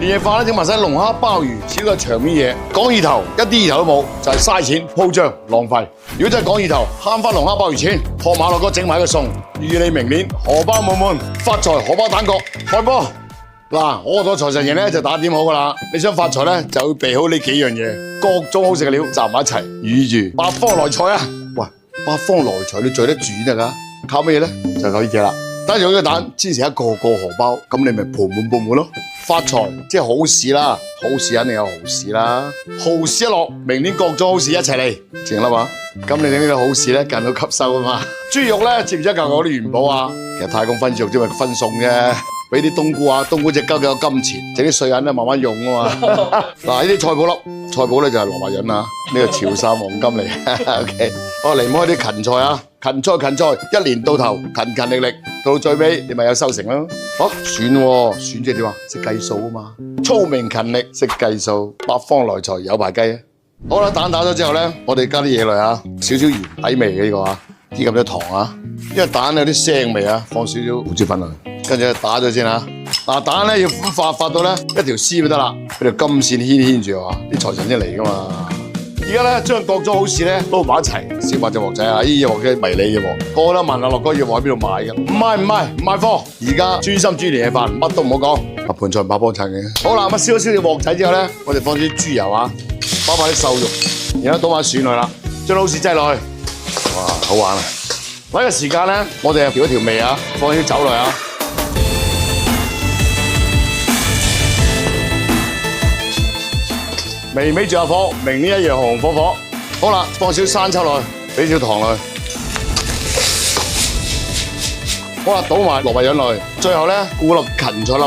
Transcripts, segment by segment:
年夜飯咧整埋晒龍蝦鮑魚，少個場面嘢。講意頭一啲意頭都冇，就係嘥錢鋪張浪費。如果真係講意頭，慳翻龍蝦鮑魚錢，學馬樂哥整埋個餸，預你明年荷包滿滿，發財荷包蛋殼。開波！嗱，我個財神爺咧就打點好噶啦。你想發財咧，就要備好呢幾樣嘢，各種好食嘅料集埋一齊，預住八方來財啊！喂，八方來財你聚得住得㗎？靠咩咧？就靠呢隻啦。打住呢個蛋，煎成一個個荷包，咁你咪盆滿缽滿咯。發財即係好事啦，好事肯定有豪事啦。豪事一落，明年各種好事一齊嚟，正啦嘛。咁你整呢個好事咧，近到吸收啊嘛。豬肉咧，接唔接一嚿嚿啲元寶啊？其實太公分豬肉只係分餸啫。俾啲冬菇啊，冬菇隻鳩有金錢，整啲碎銀咧慢慢用啊嘛。嗱，呢啲菜脯粒，菜脯咧就係蘿蔔潤啊，呢個潮汕黃金嚟。OK， 我離唔開啲芹菜啊，芹菜，一年到頭勤勤力力，到最尾你咪有收成咯。蒜喎，蒜即係點啊？識計數啊嘛，聰明勤力識計數，八方來財有排計啊。好啦，蛋打咗之後咧，我哋加啲嘢落啊，少少鹽底味嘅呢個啊，啲咁多糖啊，因為蛋有啲腥味啊，放少少胡椒粉落去。跟住打咗先啊！嗱，蛋咧要發到咧一條絲就得啦，俾條金線牽住啊！啲財神先嚟噶嘛！而家咧將各種好事咧撈埋一齊，燒埋隻鑊仔啊！呢隻鑊嘅迷你嘅鑊，個個都問阿樂哥要鑊喺邊度買嘅？唔賣貨，而家專心煮年夜飯，乜都唔好講。盤菜唔怕幫襯嘅。好啦，咁燒一燒隻鑊仔之後咧，我哋放啲豬油啊，包埋啲瘦肉，然後倒埋蒜落啦，將好事擠落去，哇，好玩啊！呢個時間咧，我哋調一調味啊，放啲酒落啊。微微着下火，明年一樣紅紅火火。好啦，放少生抽落去，俾少糖落去。好啦，倒埋蘿蔔潤落去。最後咧，顧粒芹菜粒。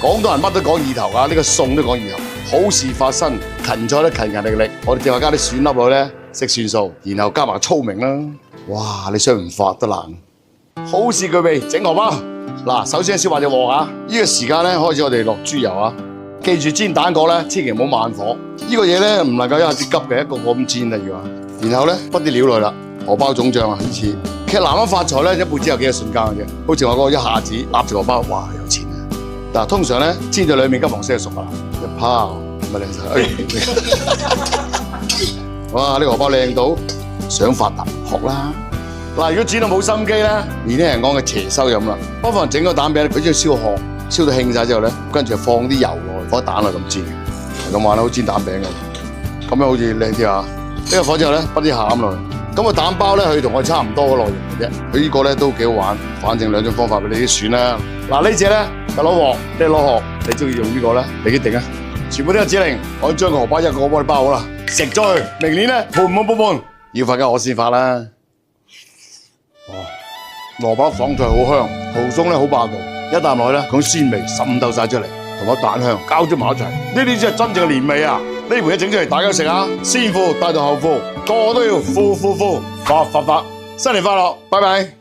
廣東人乜都講意頭㗎，呢個餸都講意頭。好事發生，芹菜咧勤勤力力。我哋淨係加啲蒜粒落去咧，識算數，然後加埋聰明啦。哇！你想唔發得難？好事具備，整荷包。嗱，首先燒埋隻鑊啊！呢個時間咧，開始我哋落豬油啊。記住煎蛋角咧，千祈唔好慢火。呢個嘢咧唔能夠一下子急嘅，一個個咁煎啊要啊。然後咧，滗啲料落去啦，荷包腫脹啊，呢次。其實男人發財咧，一輩子有幾個瞬間嘅啫。好似我嗰個一下子揦住荷包，哇有錢啊！嗱，通常咧煎到兩面金黃色就熟啦，一拋咪靚晒。哇！呢個荷包靚到想發達學啦。嗱，如果煮到冇心機咧，年輕人講嘅邪收飲啦。不妨整個蛋餅，佢將燒殼燒到興晒之後咧，跟住放啲油落去，放蛋落去咁煎嘅，咁玩好煎蛋餅嘅，咁樣好似靚啲啊！呢個火之後咧，滗啲餡落去。咁個蛋包咧，佢同我差唔多嘅內容嘅啫。佢呢個咧都幾好玩，反正兩種方法俾你啲選啦。嗱，呢隻咧就攞鑊，你攞殼，你中意用呢個咧，你決定啊！全部都有指令，我將個荷包一個個幫你包好啦，食咗佢，明年咧盆滿缽滿，要發嘅我先發啦。蘿蔔爽脆好香，蠔鬆咧好霸道，一啖落去咧，佢鮮味滲透晒出嚟，同個蛋香交織埋一齊，呢啲先係真正嘅年味啊！呢盤嘢整出嚟，大家食下，先富帶動後富，個個都要富，發，新年快樂，拜拜。